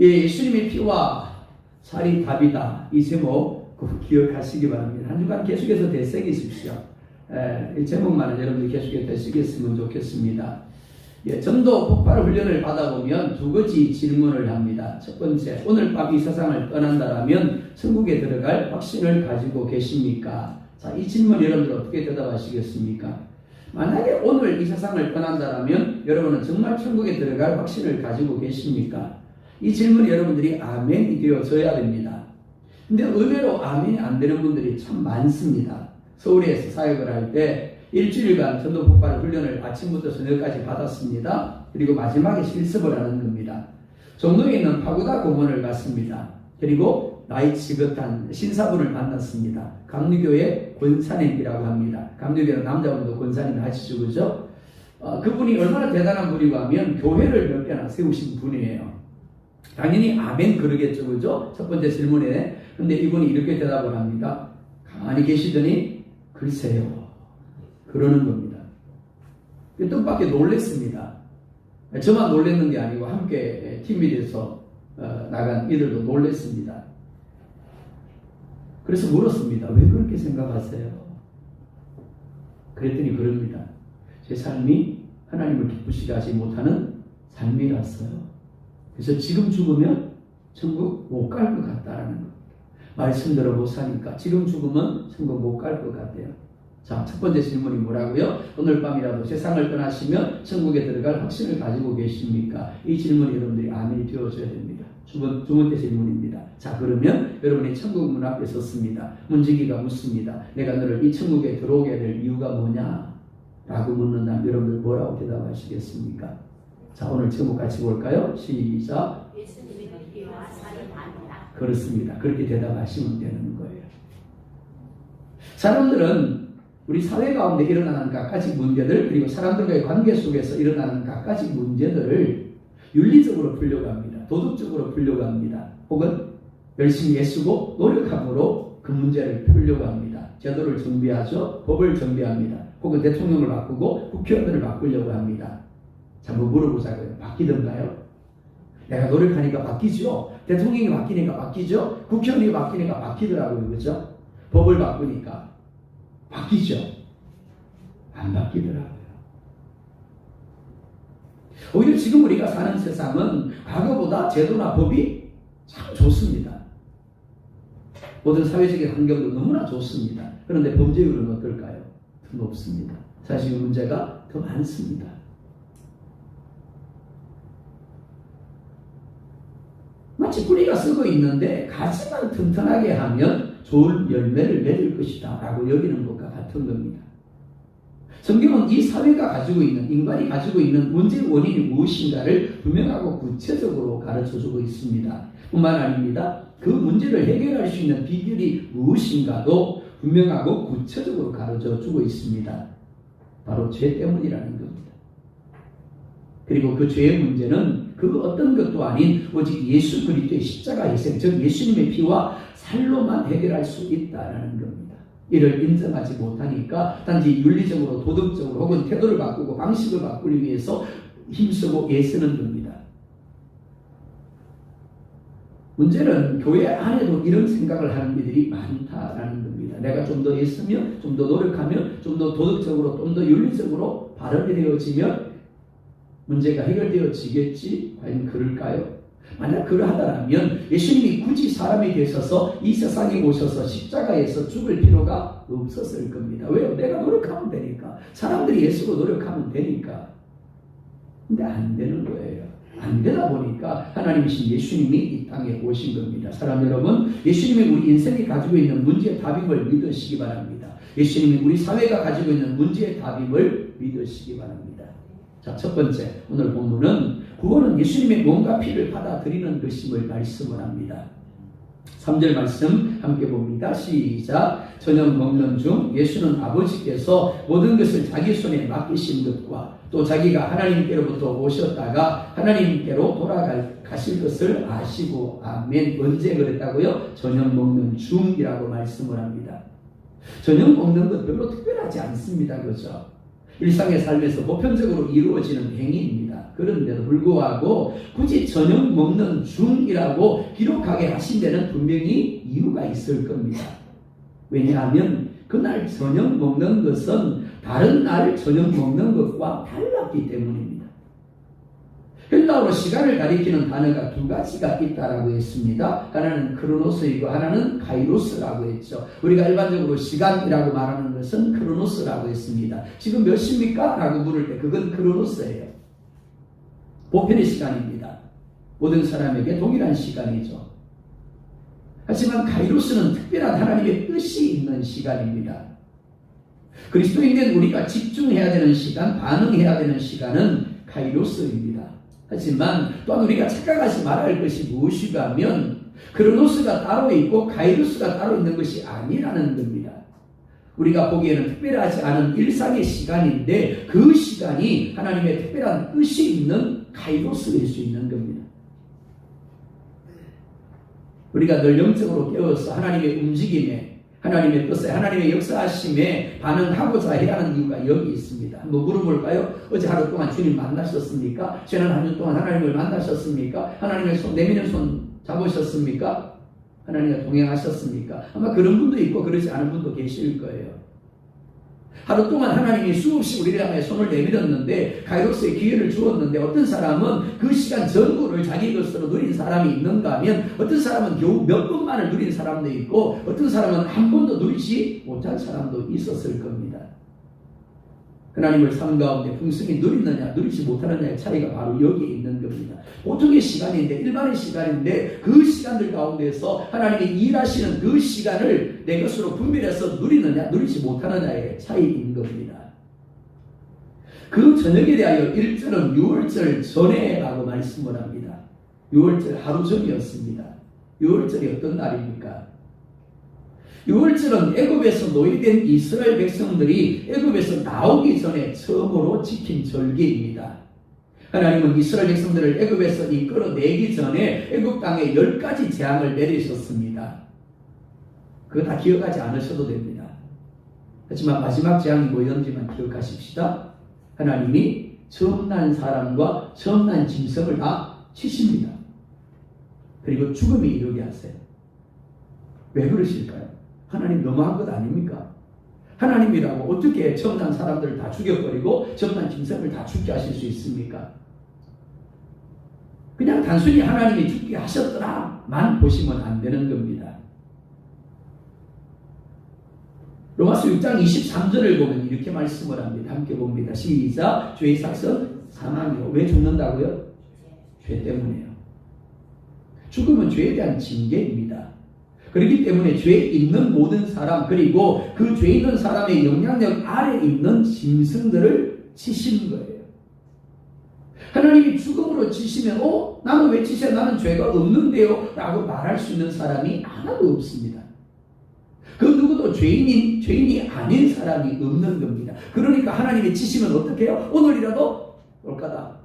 예수님의 피와 살이 답이다. 이 제목 꼭 기억하시기 바랍니다. 한 주간 계속해서 되새기십시오. 이 제목만은 여러분들 계속해서 되새겼으면 좋겠습니다. 전도 폭발 훈련을 받아보면 두 가지 질문을 합니다. 첫 번째, 오늘 밤 이 세상을 떠난다라면 천국에 들어갈 확신을 가지고 계십니까? 자, 이 질문 여러분들 어떻게 대답하시겠습니까? 만약에 오늘 이 세상을 떠난다라면 여러분은 정말 천국에 들어갈 확신을 가지고 계십니까? 이 질문이 여러분들이 아멘이 되어져야 됩니다. 근데 의외로 아멘이 안 되는 분들이 참 많습니다. 서울에서 사역을 할 때 일주일간 전도 폭발 훈련을 아침부터 저녁까지 받았습니다. 그리고 마지막에 실습을 하는 겁니다. 종로에 있는 파고다 공원을 갔습니다. 그리고 나이 지긋한 신사분을 만났습니다. 강류교의 권사님이라고 합니다. 강류교는 남자분도 권사님 하시죠, 그죠? 그분이 얼마나 대단한 분이고 하면 교회를 몇 개나 세우신 분이에요. 당연히 아멘 그러겠죠, 그죠? 첫 번째 질문에. 근데 이분이 이렇게 대답을 합니다. 가만히 계시더니 글쎄요, 그러는 겁니다. 뜻밖의 놀랬습니다. 저만 놀랬는 게 아니고 함께 팀이 돼서 나간 이들도 놀랬습니다. 그래서 물었습니다. 왜 그렇게 생각하세요? 그랬더니 그럽니다. 제 삶이 하나님을 기쁘시게 하지 못하는 삶이라서요. 그래서 지금 죽으면 천국 못 갈 것 같다라는 겁니다. 말씀대로 못 사니까 지금 죽으면 천국 못 갈 것 같대요. 자, 첫 번째 질문이 뭐라고요? 오늘 밤이라도 세상을 떠나시면 천국에 들어갈 확신을 가지고 계십니까? 이 질문이 여러분들이 아멘이 되어줘야 됩니다. 두 번째 질문입니다. 자, 그러면 여러분이 천국 문 앞에 섰습니다. 문지기가 묻습니다. 내가 너를 이 천국에 들어오게 될 이유가 뭐냐? 라고 묻는다면 여러분들 뭐라고 대답하시겠습니까? 자, 오늘 제목 같이 볼까요? 시작. 예수님의 피와 살이 답이다. 그렇습니다. 그렇게 대답하시면 되는 거예요. 사람들은 우리 사회 가운데 일어나는 갖가지 문제들, 그리고 사람들과의 관계 속에서 일어나는 갖가지 문제들을 윤리적으로 풀려고 합니다. 도덕적으로 풀려고 합니다. 혹은 열심히 애쓰고 노력함으로 그 문제를 풀려고 합니다. 제도를 정비하죠. 법을 정비합니다. 혹은 대통령을 바꾸고 국회의원들을 바꾸려고 합니다. 자, 뭐 물어보자고요. 바뀌던가요? 내가 노력하니까 바뀌죠. 대통령이 바뀌니까 바뀌죠. 국회의원이 바뀌니까 바뀌더라고요. 그죠? 법을 바꾸니까 바뀌죠. 안 바뀌더라고요. 오히려 지금 우리가 사는 세상은 과거보다 제도나 법이 참 좋습니다. 모든 사회적인 환경도 너무나 좋습니다. 그런데 범죄율은 어떨까요? 더 높습니다. 사실 문제가 더 많습니다. 마치 뿌리가 썩어 있는데 가지만 튼튼하게 하면 좋은 열매를 맺을 것이다 라고 여기는 것과 같은 겁니다. 성경은 이 사회가 가지고 있는, 인간이 가지고 있는 문제의 원인이 무엇인가를 분명하고 구체적으로 가르쳐주고 있습니다. 뿐만 아닙니다. 그 문제를 해결할 수 있는 비결이 무엇인가도 분명하고 구체적으로 가르쳐주고 있습니다. 바로 죄 때문이라는 겁니다. 그리고 그 죄의 문제는 그 어떤 것도 아닌 오직 예수 그리스도의 십자가 희생, 즉 예수님의 피와 살로만 해결할 수 있다라는 겁니다. 이를 인정하지 못하니까 단지 윤리적으로 도덕적으로 혹은 태도를 바꾸고 방식을 바꾸기 위해서 힘쓰고 애쓰는 겁니다. 문제는 교회 안에도 이런 생각을 하는 이들이 많다라는 겁니다. 내가 좀 더 애쓰면, 좀 더 노력하면, 좀 더 도덕적으로, 좀 더 윤리적으로 발언이 되어지면 문제가 해결되어지겠지? 과연 그럴까요? 만약 그러하다면 예수님이 굳이 사람이 되셔서 이 세상에 오셔서 십자가에서 죽을 필요가 없었을 겁니다. 왜요? 내가 노력하면 되니까. 사람들이 예수로 노력하면 되니까. 근데 안 되는 거예요. 안 되다 보니까 하나님이신 예수님이 이 땅에 오신 겁니다. 사람 여러분, 예수님이 우리 인생이 가지고 있는 문제의 답임을 믿으시기 바랍니다. 예수님이 우리 사회가 가지고 있는 문제의 답임을 믿으시기 바랍니다. 자, 첫 번째, 오늘 본문은 구원은 예수님의 몸과 피를 받아들이는 것임을 말씀을 합니다. 3절 말씀 함께 봅니다. 시작. 저녁 먹는 중 예수는 아버지께서 모든 것을 자기 손에 맡기신 것과 또 자기가 하나님께로부터 오셨다가 하나님께로 돌아가실 것을 아시고, 아멘. 언제 그랬다고요? 저녁 먹는 중이라고 말씀을 합니다. 저녁 먹는 것 별로 특별하지 않습니다. 그렇죠? 일상의 삶에서 보편적으로 이루어지는 행위입니다. 그런데도 불구하고 굳이 저녁 먹는 중이라고 기록하게 하신 데는 분명히 이유가 있을 겁니다. 왜냐하면 그날 저녁 먹는 것은 다른 날 저녁 먹는 것과 달랐기 때문입니다. 헬라어로 시간을 가리키는 단어가 두 가지가 있다라고 했습니다. 하나는 크로노스이고 하나는 카이로스라고 했죠. 우리가 일반적으로 시간이라고 말하는 것은 크로노스라고 했습니다. 지금 몇 시입니까? 라고 물을 때 그건 크로노스예요. 보편의 시간입니다. 모든 사람에게 동일한 시간이죠. 하지만 카이로스는 특별한 하나님의 뜻이 있는 시간입니다. 그리스도인된 우리가 집중해야 되는 시간, 반응해야 되는 시간은 카이로스입니다. 하지만 또한 우리가 착각하지 말아야 할 것이 무엇이가 하면 크로노스가 따로 있고 카이로스가 따로 있는 것이 아니라는 겁니다. 우리가 보기에는 특별하지 않은 일상의 시간인데 그 시간이 하나님의 특별한 뜻이 있는 카이로스일 수 있는 겁니다. 우리가 늘 영적으로 깨어서 하나님의 움직임에, 하나님의 뜻에, 하나님의 역사하심에 반응하고자 해야 하는 이유가 여기 있습니다. 한번 물어볼까요? 어제 하루 동안 주님 만나셨습니까? 지난 한 주 동안 하나님을 만나셨습니까? 하나님의 손, 내미는 손 잡으셨습니까? 하나님과 동행하셨습니까? 아마 그런 분도 있고 그러지 않은 분도 계실 거예요. 하루 동안 하나님이 수없이 우리를 향해 손을 내밀었는데 카이로스의 기회를 주었는데 어떤 사람은 그 시간 전부를 자기 것으로 누린 사람이 있는가 하면 어떤 사람은 겨우 몇 번만을 누린 사람도 있고 어떤 사람은 한 번도 누리지 못한 사람도 있었을 겁니다. 하나님을 삶 가운데 풍성히 누리느냐 누리지 못하느냐의 차이가 바로 여기에 있는 겁니다. 보통의 시간인데 일반의 시간인데 그 시간들 가운데서 하나님이 일하시는 그 시간을 내 것으로 분별해서 누리느냐 누리지 못하느냐의 차이인 겁니다. 그 저녁에 대하여 1절은 6월절 전에라고 말씀을 합니다. 6월절 하루 전이었습니다. 6월절이 어떤 날입니까? 6월절은 애굽에서 노예된 이스라엘 백성들이 애굽에서 나오기 전에 처음으로 지킨 절기입니다. 하나님은 이스라엘 백성들을 애굽에서 이끌어내기 전에 애굽 땅에 10가지 재앙을 내리셨습니다. 그거 다 기억하지 않으셔도 됩니다. 하지만 마지막 재앙이 뭐였는지만 기억하십시다. 하나님이 처음 난 사람과 처음 난 짐승을 다 치십니다. 그리고 죽음이 이르게 하세요. 왜 그러실까요? 하나님 너무한 것 아닙니까? 하나님이라고 어떻게 처음 난 사람들을 다 죽여버리고 처음 난 짐승을 다 죽게 하실 수 있습니까? 그냥 단순히 하나님이 죽게 하셨더라만 보시면 안 되는 겁니다. 로마서 6장 23절을 보면 이렇게 말씀을 합니다. 함께 봅니다. 시작. 죄의 삭은 사망이요. 왜 죽는다고요? 죄 때문에요. 죽음은 죄에 대한 징계입니다. 그렇기 때문에 죄 있는 모든 사람 그리고 그 죄 있는 사람의 영향력 아래 있는 짐승들을 치신 거예요. 하나님이 죽음으로 치시면 나는 왜 치세요? 나는 죄가 없는데요 라고 말할 수 있는 사람이 하나도 없습니다. 그 누구도 죄인이 아닌 사람이 없는 겁니다. 그러니까 하나님이 치시면 어떻게 해요? 오늘이라도 올까다.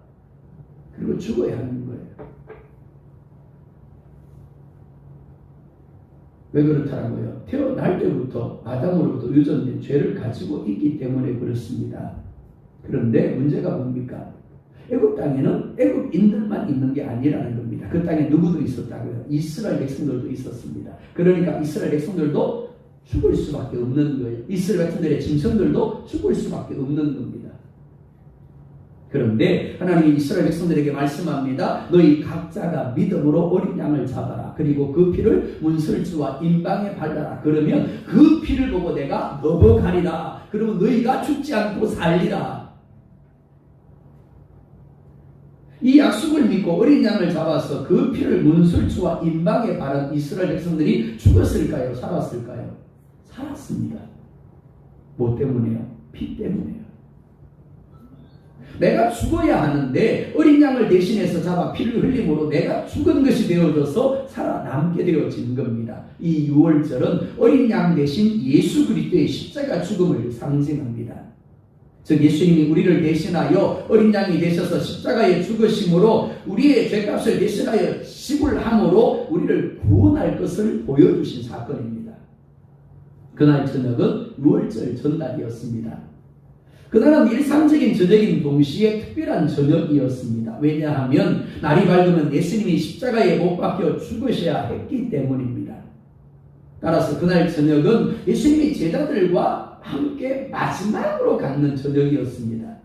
그리고 죽어야 하는 거예요. 왜 그렇다고요? 태어날 때부터 아담으로부터 유전된 죄를 가지고 있기 때문에 그렇습니다. 그런데 문제가 뭡니까? 애굽 땅에는 애굽인들만 있는 게 아니라는 겁니다. 그 땅에 누구도 있었다고요? 이스라엘 백성들도 있었습니다. 그러니까 이스라엘 백성들도 죽을 수밖에 없는 거예요. 이스라엘 백성들의 짐승들도 죽을 수밖에 없는 겁니다. 그런데 하나님이 이스라엘 백성들에게 말씀합니다. 너희 각자가 믿음으로 어린 양을 잡아라. 그리고 그 피를 문설주와 임방에 발라라. 그러면 그 피를 보고 내가 넘어가리라. 그러면 너희가 죽지 않고 살리라. 이 약속을 믿고 어린 양을 잡아서 그 피를 문설주와 임방에 바른 이스라엘 백성들이 죽었을까요? 살았을까요? 살았습니다. 뭐 때문에요? 피 때문에요. 내가 죽어야 하는데 어린 양을 대신해서 잡아 피를 흘림으로 내가 죽은 것이 되어져서 살아남게 되어진 겁니다. 이 6월절은 어린 양 대신 예수 그리스도의 십자가 죽음을 상징합니다. 즉 예수님이 우리를 대신하여 어린 양이 되셔서 십자가에 죽으심으로 우리의 죄값을 대신하여 지불함으로 우리를 구원할 것을 보여주신 사건입니다. 그날 저녁은 6월절 전날이었습니다. 그날은 일상적인 저녁인 동시에 특별한 저녁이었습니다. 왜냐하면 날이 밝으면 예수님이 십자가에 못 박혀 죽으셔야 했기 때문입니다. 따라서 그날 저녁은 예수님이 제자들과 함께 마지막으로 갖는 저녁이었습니다.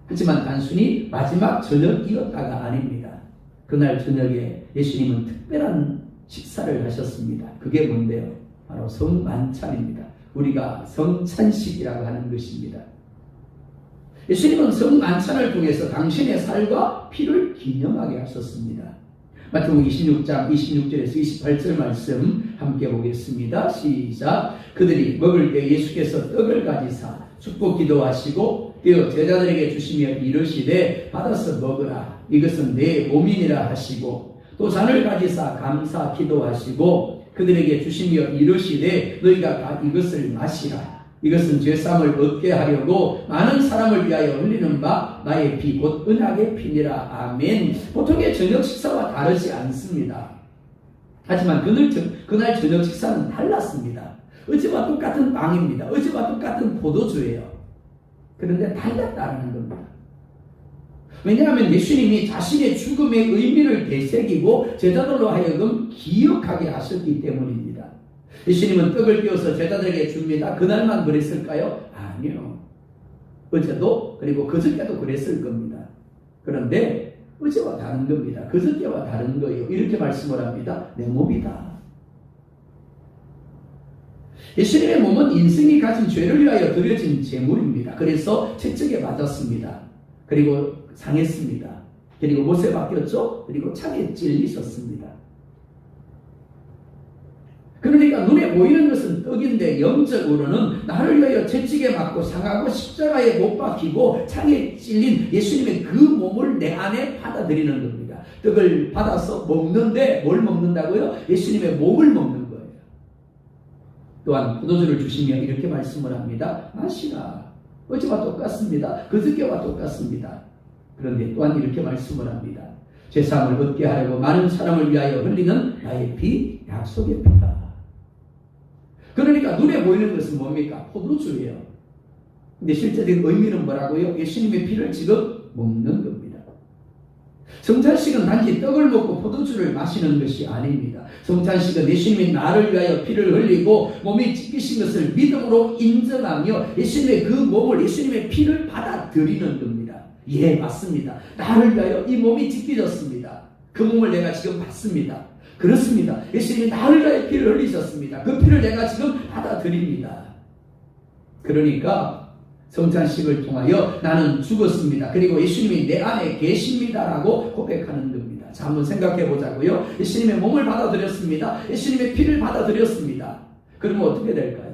하지만 단순히 마지막 저녁이었다가 아닙니다. 그날 저녁에 예수님은 특별한 식사를 하셨습니다. 그게 뭔데요? 바로 성만찬입니다. 우리가 성찬식이라고 하는 것입니다. 예수님은 성만찬을 통해서 당신의 살과 피를 기념하게 하셨습니다. 마태복음 26장 26절에서 28절 말씀 함께 보겠습니다. 시작. 그들이 먹을 때 예수께서 떡을 가지사 축복 기도하시고 떼어 제자들에게 주시며 이르시되 받아서 먹으라. 이것은 내 몸이니라 하시고 또 잔을 가지사 감사 기도하시고 그들에게 주시며 이르시되 너희가 다 이것을 마시라. 이것은 죄사함을 얻게 하려고 많은 사람을 위하여 흘리는 바 나의 피 곧 언약의 피니라. 아멘. 보통의 저녁 식사와 다르지 않습니다. 하지만 그날 저녁 식사는 달랐습니다. 어제와 똑같은 빵입니다. 어제와 똑같은 포도주예요. 그런데 달랐다는 겁니다. 왜냐하면 예수님이 자신의 죽음의 의미를 되새기고 제자들로 하여금 기억하게 하셨기 때문입니다. 예수님은 떡을 떼어서 제자들에게 줍니다. 그날만 그랬을까요? 아니요. 어제도 그리고 그저께도 그랬을 겁니다. 그런데 어제와 다른 겁니다. 그저께와 다른 거예요. 이렇게 말씀을 합니다. 내 몸이다. 예수님의 몸은 인생이 가진 죄를 위하여 드려진 제물입니다. 그래서 채찍에 맞았습니다. 그리고 상했습니다. 그리고 못에 박혔죠. 그리고 창에 찔리셨습니다. 그러니까 눈에 보이는 것은 떡인데 영적으로는 나를 위하여 채찍에 맞고 상하고 십자가에 못 박히고 창에 찔린 예수님의 그 몸을 내 안에 받아들이는 겁니다. 떡을 받아서 먹는데 뭘 먹는다고요? 예수님의 몸을 먹는 거예요. 또한 포도주를 주시며 이렇게 말씀을 합니다. 마시라. 어제와 똑같습니다. 그저께와 똑같습니다. 그런데 또한 이렇게 말씀을 합니다. 죄사함을 얻게 하려고 많은 사람을 위하여 흘리는 나의 피, 약속의 피다. 그러니까 눈에 보이는 것은 뭡니까? 포도주예요. 근데 실제적인 의미는 뭐라고요? 예수님의 피를 지금 먹는 겁니다. 성찬식은 단지 떡을 먹고 포도주를 마시는 것이 아닙니다. 성찬식은 예수님이 나를 위하여 피를 흘리고 몸이 찢기신 것을 믿음으로 인정하며 예수님의 그 몸을, 예수님의 피를 받아들이는 겁니다. 예, 맞습니다. 나를 위하여 이 몸이 찢겨졌습니다. 그 몸을 내가 지금 받습니다. 그렇습니다. 예수님이 나를 위하여 피를 흘리셨습니다. 그 피를 내가 지금 받아들입니다. 그러니까 성찬식을 통하여 나는 죽었습니다. 그리고 예수님이 내 안에 계십니다라고 고백하는 겁니다. 자, 한번 생각해 보자고요. 예수님의 몸을 받아들였습니다. 예수님의 피를 받아들였습니다. 그러면 어떻게 될까요?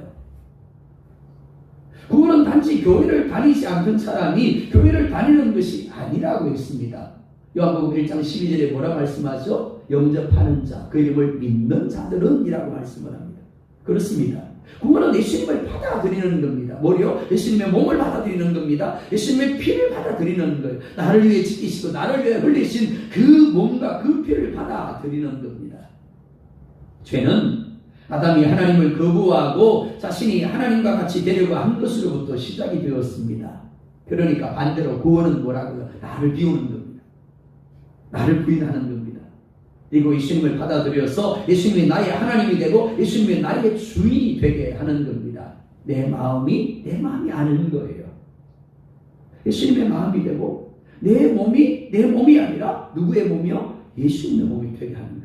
그거는 단지 교회를 다니지 않던 사람이 교회를 다니는 것이 아니라고 했습니다. 요한복음 1장 12절에 뭐라 말씀하죠? 영접하는 자, 그 이름을 믿는 자들은 이라고 말씀을 합니다. 그렇습니다. 그거는 예수님을 받아들이는 겁니다. 뭐요? 예수님의 몸을 받아들이는 겁니다. 예수님의 피를 받아들이는 거예요. 나를 위해 지키시고 나를 위해 흘리신 그 몸과 그 피를 받아들이는 겁니다. 죄는 아담이 하나님을 거부하고 자신이 하나님과 같이 되려고 한 것으로부터 시작이 되었습니다. 그러니까 반대로 구원은 뭐라고요? 나를 비우는 겁니다. 나를 부인하는 겁니다. 그리고 예수님을 받아들여서 예수님이 나의 하나님이 되고 예수님이 나의 주인이 되게 하는 겁니다. 내 마음이 아는 거예요. 예수님의 마음이 되고 내 몸이 아니라 누구의 몸이요? 예수님의 몸이 되게 하는 겁니다.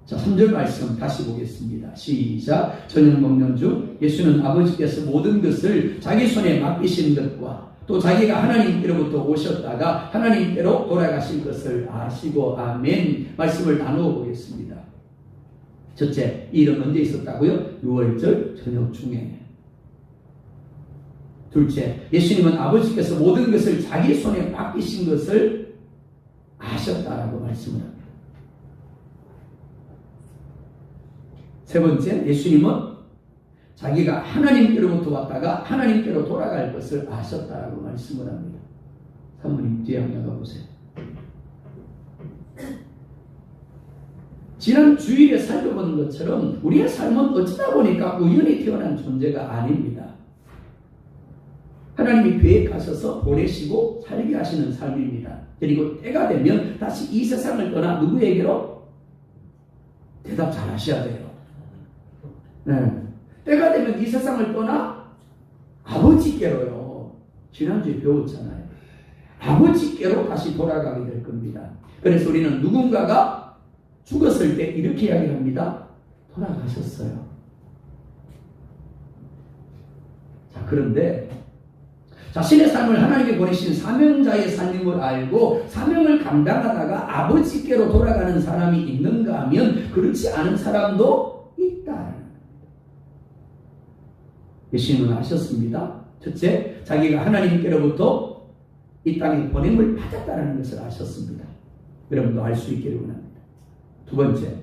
자, 3절 말씀 다시 보겠습니다. 시작. 저녁 먹는 중 예수는 아버지께서 모든 것을 자기 손에 맡기신 것과 또 자기가 하나님께로부터 오셨다가 하나님께로 돌아가실 것을 아시고 아멘. 말씀을 나누어 보겠습니다. 첫째, 이 일은 언제 있었다고요? 6월절 저녁 중에. 둘째, 예수님은 아버지께서 모든 것을 자기 손에 맡기신 것을 아셨다라고 말씀을 합니다. 세 번째, 예수님은 자기가 하나님께로부터 왔다가 하나님께로 돌아갈 것을 아셨다라고 말씀을 합니다. 사모님 뒤에 한번 가보세요. 지난 주일에 살펴본 것처럼 우리의 삶은 어쩌다 보니까 우연히 태어난 존재가 아닙니다. 하나님이 계획하셔서 보내시고 살게 하시는 삶입니다. 그리고 때가 되면 다시 이 세상을 떠나 누구에게로? 대답 잘 하셔야 돼요. 네. 때가 되면 이 세상을 떠나 아버지께로요. 지난주에 배웠잖아요. 아버지께로 다시 돌아가게 될 겁니다. 그래서 우리는 누군가가 죽었을 때 이렇게 이야기합니다. 돌아가셨어요. 자, 그런데 자신의 삶을 하나님께 보내신 사명자의 삶임을 알고 사명을 감당하다가 아버지께로 돌아가는 사람이 있는가 하면 그렇지 않은 사람도 있다. 예수님은 아셨습니다. 첫째, 자기가 하나님께로부터 이 땅에 보냄을 받았다는 것을 아셨습니다. 여러분도 알 수 있기를 원합니다. 두 번째,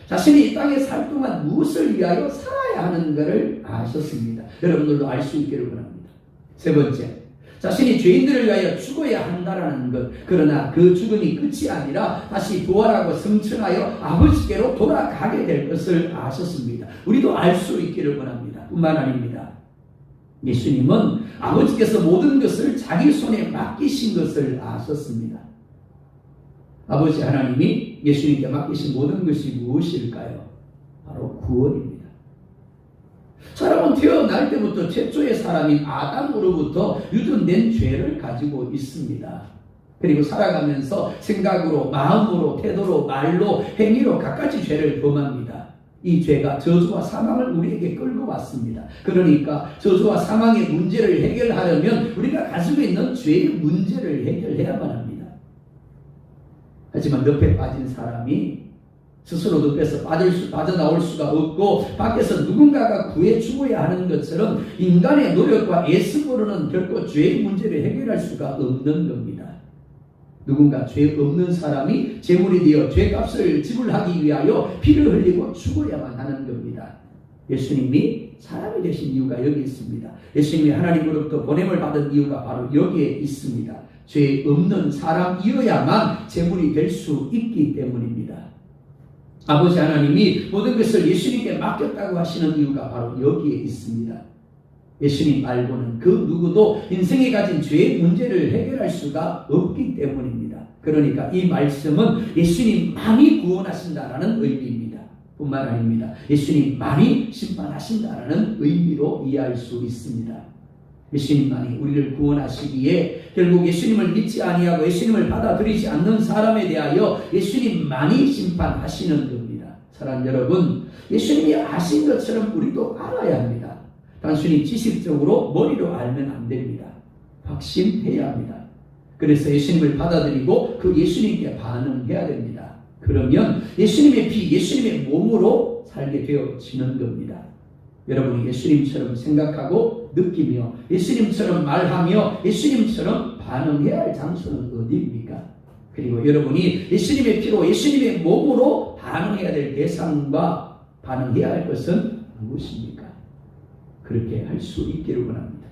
자신이 이 땅에 살 동안 무엇을 위하여 살아야 하는 것을 아셨습니다. 여러분들도 알 수 있기를 원합니다. 세 번째, 자신이 죄인들을 위하여 죽어야 한다는 것. 그러나 그 죽음이 끝이 아니라 다시 부활하고 승천하여 아버지께로 돌아가게 될 것을 아셨습니다. 우리도 알 수 있기를 원합니다. 뿐만 아닙니다. 예수님은 아버지께서 모든 것을 자기 손에 맡기신 것을 아셨습니다. 아버지 하나님이 예수님께 맡기신 모든 것이 무엇일까요? 바로 구원입니다. 사람은 태어날 때부터 최초의 사람인 아담으로부터 유전된 죄를 가지고 있습니다. 그리고 살아가면서 생각으로, 마음으로, 태도로, 말로, 행위로 갖가지 죄를 범합니다. 이 죄가 저주와 사망을 우리에게 끌고 왔습니다. 그러니까 저주와 사망의 문제를 해결하려면 우리가 가지고 있는 죄의 문제를 해결해야만 합니다. 하지만 늪에 빠진 사람이 스스로 늪에서 빠져나올 수가 없고 밖에서 누군가가 구해 주어야 하는 것처럼 인간의 노력과 애쓰고로는 결코 죄의 문제를 해결할 수가 없는 겁니다. 누군가 죄 없는 사람이 제물이 되어 죄값을 지불하기 위하여 피를 흘리고 죽어야만 하는 겁니다. 예수님이 사람이 되신 이유가 여기 있습니다. 예수님이 하나님으로부터 보냄을 받은 이유가 바로 여기에 있습니다. 죄 없는 사람이어야만 제물이 될 수 있기 때문입니다. 아버지 하나님이 모든 것을 예수님께 맡겼다고 하시는 이유가 바로 여기에 있습니다. 예수님 말고는 그 누구도 인생에 가진 죄의 문제를 해결할 수가 없기 때문입니다. 그러니까 이 말씀은 예수님만이 구원하신다라는 의미입니다. 뿐만 아닙니다. 예수님만이 심판하신다라는 의미로 이해할 수 있습니다. 예수님만이 우리를 구원하시기에 결국 예수님을 믿지 아니하고 예수님을 받아들이지 않는 사람에 대하여 예수님만이 심판하시는 겁니다. 사랑하는 여러분, 예수님이 아신 것처럼 우리도 알아야 합니다. 단순히 지식적으로 머리로 알면 안 됩니다. 확신해야 합니다. 그래서 예수님을 받아들이고 그 예수님께 반응해야 됩니다. 그러면 예수님의 피, 예수님의 몸으로 살게 되어지는 겁니다. 여러분이 예수님처럼 생각하고 느끼며 예수님처럼 말하며 예수님처럼 반응해야 할 장소는 어디입니까? 그리고 여러분이 예수님의 피로 예수님의 몸으로 반응해야 될 대상과 반응해야 할 것은 무엇입니까? 그렇게 할 수 있기를 원합니다.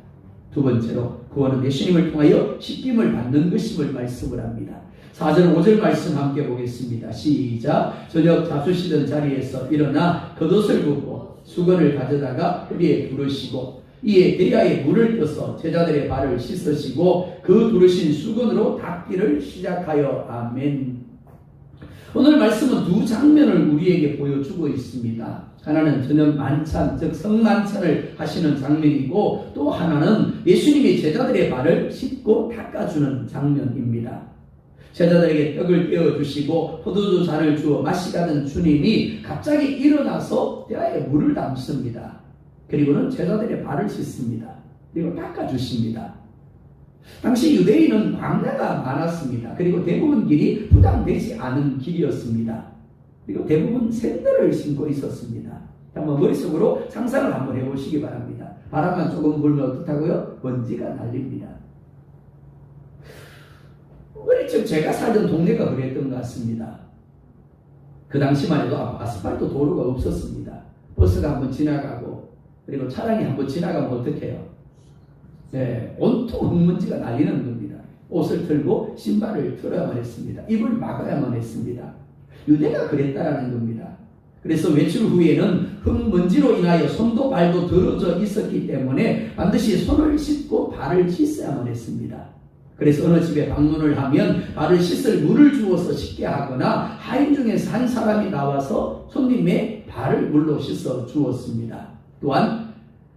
두 번째로 구원은 예수님을 통하여 씻김을 받는 것임을 말씀을 합니다. 4절 5절 말씀 함께 보겠습니다. 시작. 저녁 잡수시던 자리에서 일어나 겉옷을 벗고 수건을 가져다가 허리에 두르시고 이에 대야에 물을 떠서 제자들의 발을 씻으시고 그 두르신 수건으로 닦기를 시작하여 아멘. 오늘 말씀은 두 장면을 우리에게 보여주고 있습니다. 하나는 저녁 만찬, 즉 성만찬을 하시는 장면이고 또 하나는 예수님이 제자들의 발을 씻고 닦아주는 장면입니다. 제자들에게 떡을 떼어주시고 포도주 잔을 주어 마시라는 주님이 갑자기 일어나서 대야에 물을 담습니다. 그리고는 제자들의 발을 씻습니다. 그리고 닦아주십니다. 당시 유대인은 광야가 많았습니다. 그리고 대부분 길이 부담되지 않은 길이었습니다. 그리고 대부분 샌들을 신고 있었습니다. 한번 머릿속으로 상상을 한번 해보시기 바랍니다. 바람만 조금 불면 어떻다고요? 먼지가 날립니다. 어릴 제가 살던 동네가 그랬던 것 같습니다. 그 당시만 해도 아스팔트 도로가 없었습니다. 버스가 한번 지나가고 그리고 차량이 한번 지나가면 어떻게 해요? 네, 온통 흙먼지가 날리는 겁니다. 옷을 털고 신발을 털어야만 했습니다. 입을 막아야만 했습니다. 유대가 그랬다라는 겁니다. 그래서 외출 후에는 흙먼지로 인하여 손도 발도 더러져 있었기 때문에 반드시 손을 씻고 발을 씻어야만 했습니다. 그래서 어느 집에 방문을 하면 발을 씻을 물을 주어서 씻게 하거나 하인 중에서 한 사람이 나와서 손님의 발을 물로 씻어 주었습니다. 또한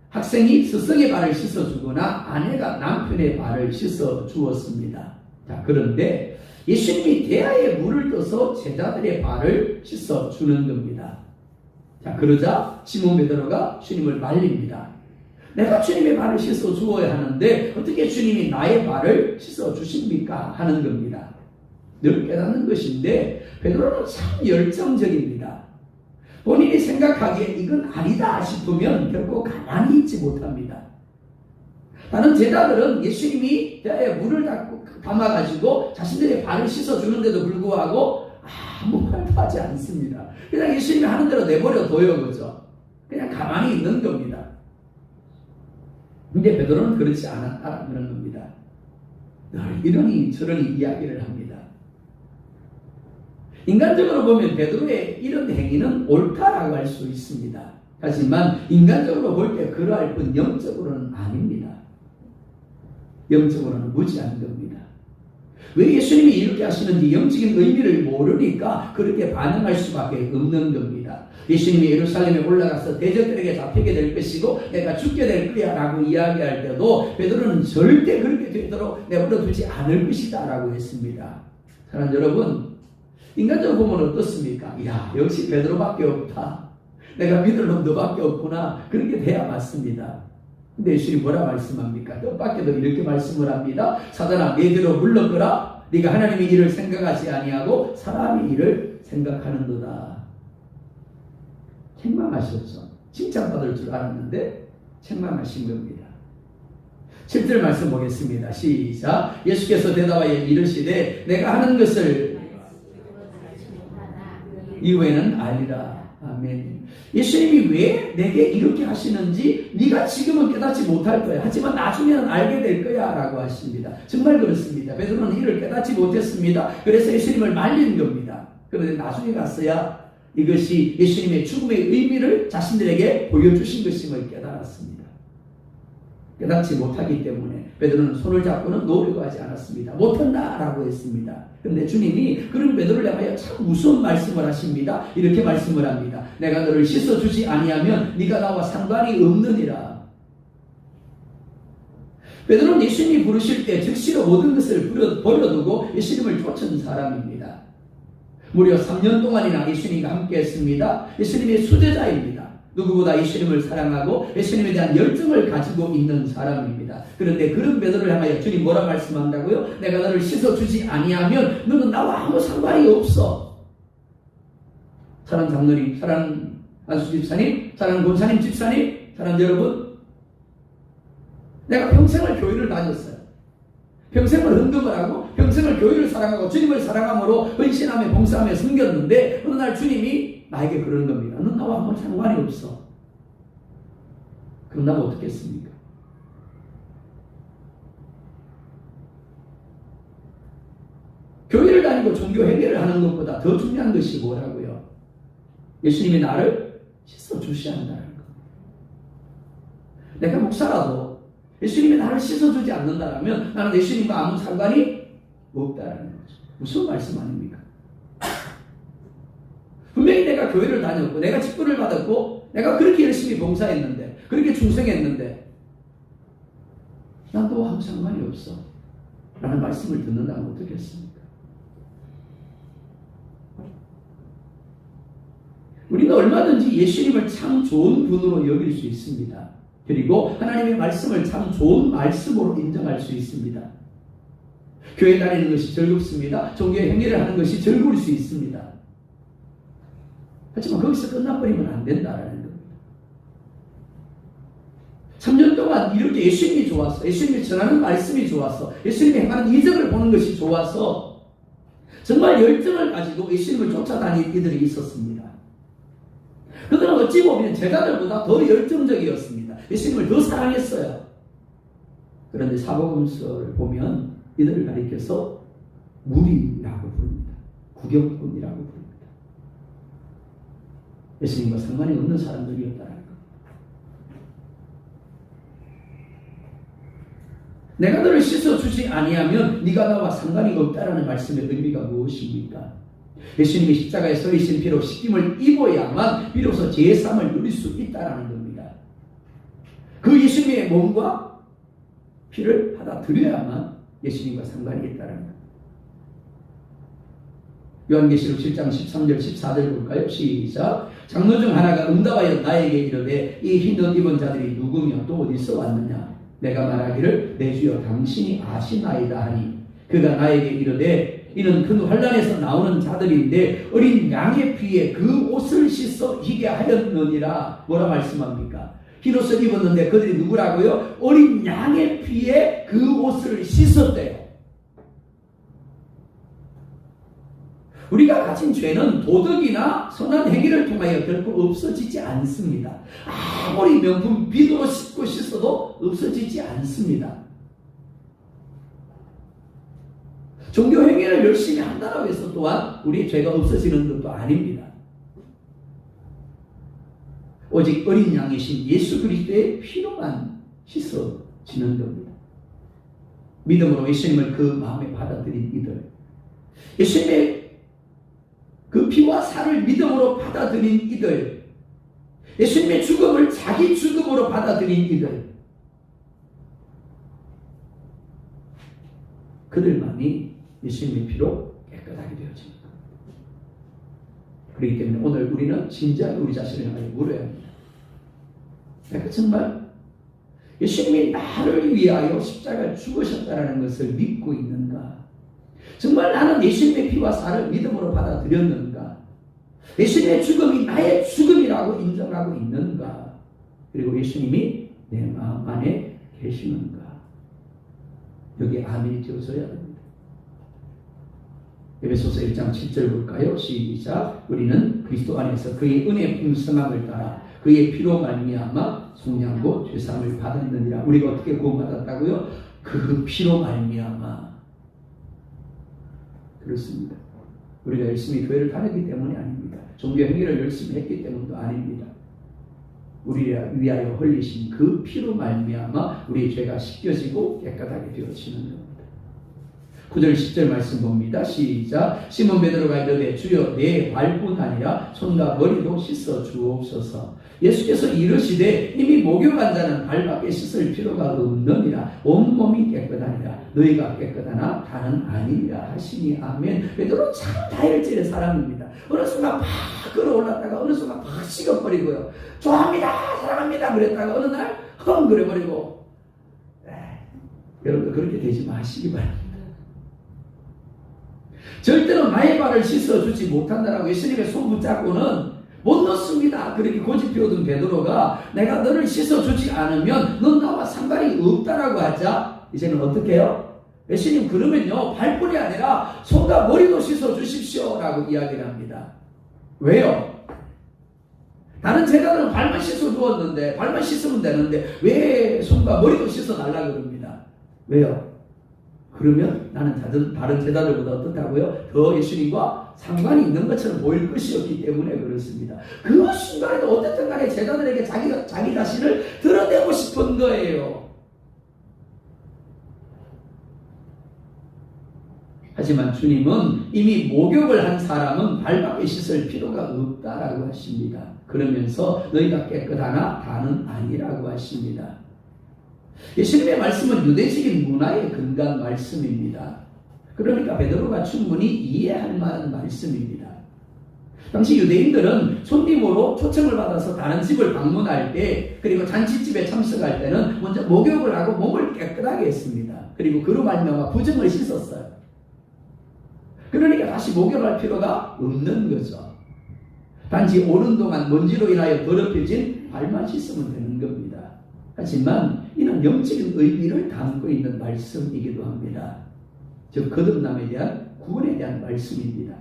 학생이 스승의 발을 씻어 주거나 아내가 남편의 발을 씻어 주었습니다. 자, 그런데 예수님이 대야에 물을 떠서 제자들의 발을 씻어 주는 겁니다. 자, 그러자 시몬 베드로가 주님을 말립니다. 내가 주님의 발을 씻어 주어야 하는데 어떻게 주님이 나의 발을 씻어 주십니까? 하는 겁니다. 늘 깨닫는 것인데 베드로는 참 열정적입니다. 본인이 생각하기에 이건 아니다 싶으면 결코 가만히 있지 못합니다. 다른 제자들은 예수님이 대야에 물을 담아가지고 자신들의 발을 씻어주는데도 불구하고 아무 말도 하지 않습니다. 그냥 예수님이 하는 대로 내버려 둬요. 그죠? 그냥 가만히 있는 겁니다. 근데 베드로는 그렇지 않았다는 겁니다. 늘 이러니 저러니 이야기를 합니다. 인간적으로 보면 베드로의 이런 행위는 옳다라고 할 수 있습니다. 하지만 인간적으로 볼 때 그러할 뿐 영적으로는 아닙니다. 영적으로는 무지한 겁니다. 왜 예수님이 이렇게 하시는지 영적인 의미를 모르니까 그렇게 반응할 수밖에 없는 겁니다. 예수님이 예루살렘에 올라가서 대적들에게 잡히게 될 것이고 내가 죽게 될 거야 라고 이야기할 때도 베드로는 절대 그렇게 되도록 내버려 두지 않을 것이다 라고 했습니다. 사랑하는 여러분, 인간적으로 보면 어떻습니까? 이야, 역시 베드로밖에 없다. 내가 믿을 놈 너밖에 없구나. 그렇게 돼야 맞습니다. 근데 예수님이 뭐라 말씀합니까? 뜻밖에도 이렇게 말씀을 합니다. 사단아, 내 뒤로 물러거라. 네가 하나님의 일을 생각하지 아니하고 사람의 일을 생각하는도다. 책망하셨죠. 칭찬받을 줄 알았는데 책망하신 겁니다. 7절 말씀 보겠습니다. 시작. 예수께서 대답하여 이르시되 내가 하는 것을 이후에는 알리라. 아멘. 예수님이 왜 내게 이렇게 하시는지 네가 지금은 깨닫지 못할 거야. 하지만 나중에는 알게 될 거야 라고 하십니다. 정말 그렇습니다. 베드로는 이를 깨닫지 못했습니다. 그래서 예수님을 말린 겁니다. 그런데 나중에 갔어야 이것이 예수님의 죽음의 의미를 자신들에게 보여주신 것임을 깨달았습니다. 깨닫지 못하기 때문에 베드로는 손을 잡고는 놓으려고 하지 않았습니다. 못한다라고 했습니다. 그런데 주님이 그런 베드로를 향하여 참 무서운 말씀을 하십니다. 이렇게 말씀을 합니다. 내가 너를 씻어주지 아니하면 네가 나와 상관이 없느니라. 베드로는 예수님이 부르실 때 즉시로 모든 것을 버려두고 예수님을 쫓은 사람입니다. 무려 3년 동안이나 예수님과 함께 했습니다. 예수님의 수제자입니다. 누구보다 예수님을 사랑하고 예수님에 대한 열정을 가지고 있는 사람입니다. 그런데 그런 베드로를 향하여 주님 뭐라 말씀한다고요? 내가 너를 씻어주지 아니하면 너는 나와 아무 상관이 없어. 사랑하는 장로님, 사랑하는 안수 집사님, 사랑하는 권사님 집사님, 사랑하는 여러분, 내가 평생을 교회를 다녔어요. 평생을 헌금을 하고 평생을 교회를 사랑하고 주님을 사랑함으로 헌신하며 봉사하며 섬겼는데 어느 날 주님이 나에게 그러는 겁니다. 넌 나와 아무 상관이 없어. 그럼 나는 어떻게 했습니까? 교회를 다니고 종교 행위를 하는 것보다 더 중요한 것이 뭐라고요? 예수님이 나를 씻어주셔야 한다는 것. 내가 목사라도 예수님이 나를 씻어주지 않는다면 나는 예수님과 아무 상관이 없다는 거죠. 무슨 말씀 아닙니까? 분명히 내가 교회를 다녔고 내가 직분을 받았고 내가 그렇게 열심히 봉사했는데 그렇게 충성했는데 나도 아무 상관이 없어 라는 말씀을 듣는다면 어떻겠습니까? 우리는 얼마든지 예수님을 참 좋은 분으로 여길 수 있습니다. 그리고 하나님의 말씀을 참 좋은 말씀으로 인정할 수 있습니다. 교회 다니는 것이 즐겁습니다. 종교의 행위를 하는 것이 즐거울 수 있습니다. 하지만 거기서 끝나버리면 안 된다라는 겁니다. 3년 동안 이렇게 예수님이 좋았어. 예수님이 전하는 말씀이 좋았어. 예수님이 행하는 이적을 보는 것이 좋아서 정말 열정을 가지고 예수님을 쫓아다니는 이들이 있었습니다. 그들은 어찌 보면 제자들보다 더 열정적이었습니다. 예수님을 더 사랑했어요. 그런데 사복음서를 보면 이들을 가리켜서 무리라고 부릅니다. 구경꾼이라고 부릅니다. 예수님과 상관이 없는 사람들이었다는 것. 내가 너를 씻어주지 아니하면 네가 나와 상관이 없다라는 말씀의 의미가 무엇입니까? 예수님이 십자가에 서리신 피로 씻김을 입어야만 비로소 제사함을 누릴 수 있다는 겁니다. 그 예수님의 몸과 피를 받아들여야만 예수님과 상관이 있다는 것. 요한계시록 7장 13절 14절 볼까요? 시작. 장로 중 하나가 응답하여 나에게 이르되 이 흰 옷 입은 자들이 누구며 또 어디서 왔느냐? 내가 말하기를 내 주여 당신이 아시나이다 하니 그가 나에게 이르되 이는 큰 환란에서 나오는 자들인데 어린 양의 피에 그 옷을 씻어 희게 하였느니라. 뭐라 말씀합니까? 흰 옷을 입었는데 그들이 누구라고요? 어린 양의 피에 그 옷을 씻었대요. 우리가 가진 죄는 도덕이나 선한 행위를 통하여 결코 없어지지 않습니다. 아무리 명품 비누로 씻고 씻어도 없어지지 않습니다. 종교 행위를 열심히 한다고 해서 또한 우리의 죄가 없어지는 것도 아닙니다. 오직 어린 양이신 예수 그리스도의 피로만 씻어지는 겁니다. 믿음으로 예수님을 그 마음에 받아들인 이들, 예수님의 그 피와 살을 믿음으로 받아들인 이들, 예수님의 죽음을 자기 죽음으로 받아들인 이들, 그들만이 예수님의 피로 깨끗하게 되어집니다. 그렇기 때문에 오늘 우리는 진지하게 우리 자신을 향해 물어야 합니다. 내가 정말 예수님이 나를 위하여 십자가에 죽으셨다는 것을 믿고 있는가? 정말 나는 예수님의 피와 살을 믿음으로 받아들였는가? 예수님의 죽음이 나의 죽음이라고 인정하고 있는가? 그리고 예수님이 내 마음 안에 계시는가? 여기 아멘이 되어져야 됩니다. 에베소서 1장 7절 볼까요? 시작. 우리는 그리스도 안에서 그의 은혜의 풍성함을 따라 그의 피로 말미암아 속량고 죄사함을 받았느니라. 우리가 어떻게 구원받았다고요? 그 피로 말미암아. 그렇습니다. 우리가 열심히 교회를 다녔기 때문이 아닙니다. 종교 행위를 열심히 했기 때문도 아닙니다. 우리를 위하여 흘리신 그 피로 말미암아 우리의 죄가 씻겨지고 깨끗하게 되어지는 겁니다. 9절 10절 말씀 봅니다. 시작. 시몬 베드로가 이르되 주여 내 발뿐 아니라 손과 머리도 씻어 주옵소서. 예수께서 이르시되 이미 목욕한 자는 발밖에 씻을 필요가 없느니라. 온몸이 깨끗하니라. 너희가 깨끗하나 다는 아니니라 하시니 아멘. 베드로 참 다혈질의 사람입니다. 어느 순간 팍 끌어올랐다가 어느 순간 팍 식어버리고요. 좋아합니다 사랑합니다 그랬다가 어느 날 헝 그래버리고. 여러분들 그렇게 되지 마시기 바랍니다. 절대로 나의 발을 씻어주지 못한다라고 예수님의 손 붙잡고는 못 넣습니다. 그렇게 고집 피우던 베드로가 내가 너를 씻어주지 않으면 넌 나와 상관이 없다라고 하자 이제는 어떻게 해요? 예수님 그러면요 발뿐이 아니라 손과 머리도 씻어주십시오 라고 이야기를 합니다. 왜요? 다른 제자들은 발만 씻어주었는데 발만 씻으면 되는데 왜 손과 머리도 씻어달라고 그럽니다. 왜요? 그러면 나는 다른 제자들보다 어떻다고요? 더 예수님과 상관이 있는 것처럼 보일 것이었기 때문에 그렇습니다. 그 순간에도 어쨌든 간에 제자들에게 자기 자신을 드러내고 싶은 거예요. 하지만 주님은 이미 목욕을 한 사람은 발밖에 씻을 필요가 없다라고 하십니다. 그러면서 너희가 깨끗하나 다는 아니라고 하십니다. 예수님의 말씀은 유대적인 문화에 근거한 말씀입니다. 그러니까 베드로가 충분히 이해할 만한 말씀입니다. 당시 유대인들은 손님으로 초청을 받아서 다른 집을 방문할 때 그리고 잔치집에 참석할 때는 먼저 목욕을 하고 몸을 깨끗하게 했습니다. 그리고 그로 말미암아 부정을 씻었어요. 그러니까 다시 목욕할 필요가 없는 거죠. 단지 오는 동안 먼지로 인하여 더럽혀진 발만 씻으면 되는 겁니다. 하지만 이는 영적인 의미를 담고 있는 말씀이기도 합니다. 즉 거듭남에 대한 구원에 대한 말씀입니다.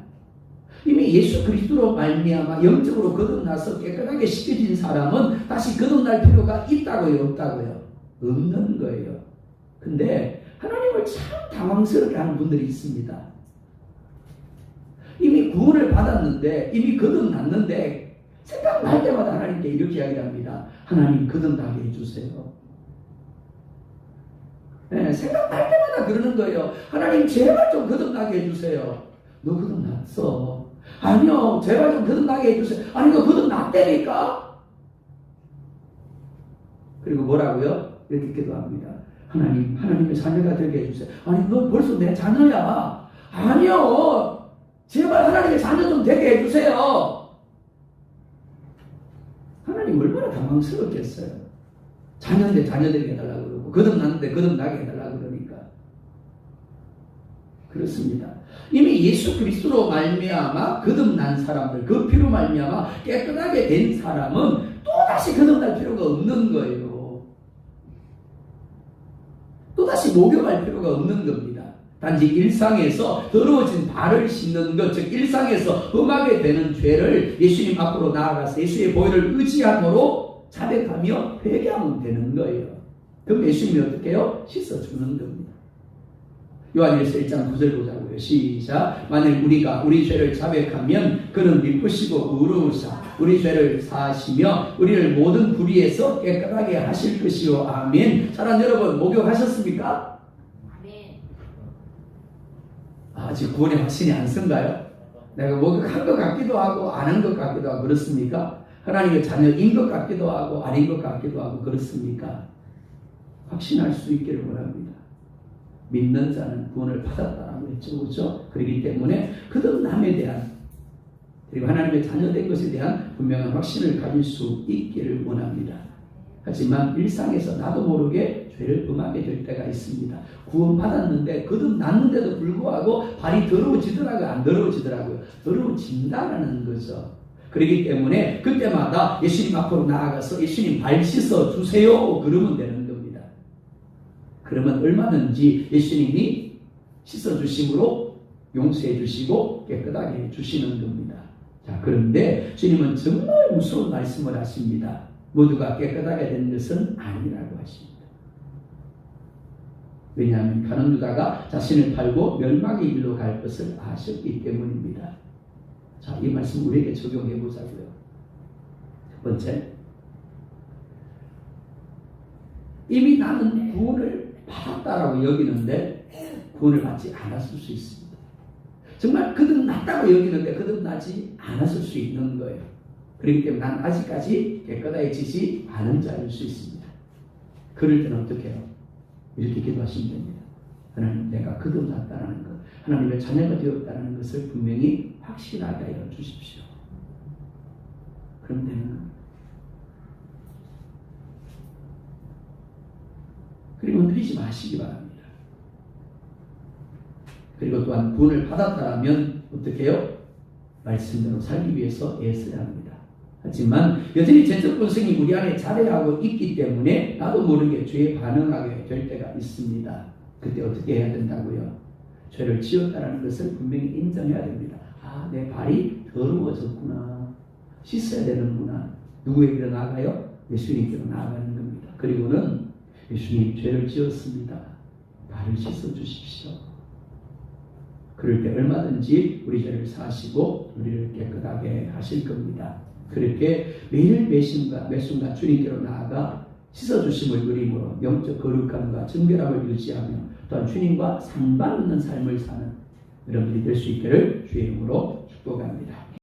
이미 예수 그리스도로 말미암아 영적으로 거듭나서 깨끗하게 씻겨진 사람은 다시 거듭날 필요가 있다고요? 없다고요? 없는 거예요. 근데 하나님을 참 당황스럽게 하는 분들이 있습니다. 이미 구원을 받았는데 이미 거듭났는데 생각날 때마다 하나님께 이렇게 이야기합니다. 하나님 거듭나게 해주세요. 네, 생각날 때마다 그러는 거예요. 하나님 제발 좀 거듭나게 해주세요. 너 거듭났어. 아니요, 제발 좀 거듭나게 해주세요. 아니, 너 거듭났다니까? 그리고 뭐라고요? 이렇게 기도합니다. 하나님, 하나님의 자녀가 되게 해주세요. 아니, 너 벌써 내 자녀야. 아니요, 제발 하나님의 자녀 좀 되게 해주세요. 하나님 얼마나 당황스럽겠어요. 자녀인데 자녀 되게 해달라고 그러고, 거듭났는데 거듭나게 해달라고 그러니까. 그렇습니다. 이미 예수 그리스도로 말미암아 거듭난 사람들, 그 피로 말미암아 깨끗하게 된 사람은 또다시 거듭날 필요가 없는 거예요. 또다시 목욕할 필요가 없는 겁니다. 단지 일상에서 더러워진 발을 씻는 것, 즉 일상에서 범하게 되는 죄를 예수님 앞으로 나아가서 예수의 보혈을 의지함으로 자백하며 회개하면 되는 거예요. 그럼 예수님이 어떻게 해요? 씻어주는 겁니다. 요한일서 1장 9절 보자고요. 시작. 만일 우리가 우리 죄를 자백하면 그는 미쁘시고 의로우사 우리 죄를 사하시며 우리를 모든 불의에서 깨끗하게 하실 것이요. 아멘. 사랑 여러분, 목욕하셨습니까? 아멘. 아직 구원의 확신이 안 쓴가요? 내가 목욕한 것 같기도 하고 안 한 것 같기도 하고 그렇습니까? 하나님의 자녀인 것 같기도 하고 아닌 것 같기도 하고 그렇습니까? 확신할 수 있기를 원합니다. 믿는 자는 구원을 받았다라고 했죠. 그렇죠? 그렇기 때문에 거듭남에 대한 그리고 하나님의 자녀된 것에 대한 분명한 확신을 가질 수 있기를 원합니다. 하지만 일상에서 나도 모르게 죄를 범하게 될 때가 있습니다. 구원받았는데 거듭났는데도 불구하고 발이 더러워지더라고요? 안 더러워지더라고요? 더러워진다라는 거죠. 그렇기 때문에 그때마다 예수님 앞으로 나아가서 예수님 발 씻어주세요 그러면 되는 겁니다. 그러면 얼마든지 예수님이 씻어주심으로 용서해 주시고 깨끗하게 해주시는 겁니다. 자, 그런데 주님은 정말 무서운 말씀을 하십니다. 모두가 깨끗하게 된 것은 아니라고 하십니다. 왜냐하면 가룟 유다가 자신을 팔고 멸망의 길로 갈 것을 아셨기 때문입니다. 자, 이 말씀 우리에게 적용해 보자고요. 첫 번째, 이미 나는 구원을 받았다라고 여기는데 구원을 받지 않았을 수 있습니다. 정말 거듭났다고 여기는데 거듭나지 않았을 수 있는 거예요. 그렇기 때문에 난 아직까지 깨끗해지지 않은 자일 수 있습니다. 그럴 때는 어떻게 해요? 이렇게 기도하시면 됩니다. 하나님, 내가 거듭났다는 것, 하나님의 자녀가 되었다는 것을 분명히 확신하게 하여 주십시오. 그럼 되는 겁니다. 그리고 흔들리지 마시기 바랍니다. 그리고 또한 구원을 받았다면 어떻게 해요? 말씀대로 살기 위해서 애써야 합니다. 하지만 여전히 죄적 본성이 우리 안에 자리하고 있기 때문에 나도 모르게 죄에 반응하게 될 때가 있습니다. 그때 어떻게 해야 된다고요? 죄를 지었다는 것을 분명히 인정해야 됩니다. 아, 내 발이 더러워졌구나. 씻어야 되는구나. 누구에게로 나아가요? 예수님께로 나아가는 겁니다. 그리고는 예수님, 죄를 지었습니다. 발을 씻어 주십시오. 그럴 때 얼마든지 우리 죄를 사하시고 우리를 깨끗하게 하실 겁니다. 그렇게 매일 매 순간 주님께로 나아가 씻어주심을 누림으로 영적 거룩함과 정결함을 유지하며 또한 주님과 상반하는 삶을 사는 여러분들이 될 수 있기를 주의 이름으로 축복합니다.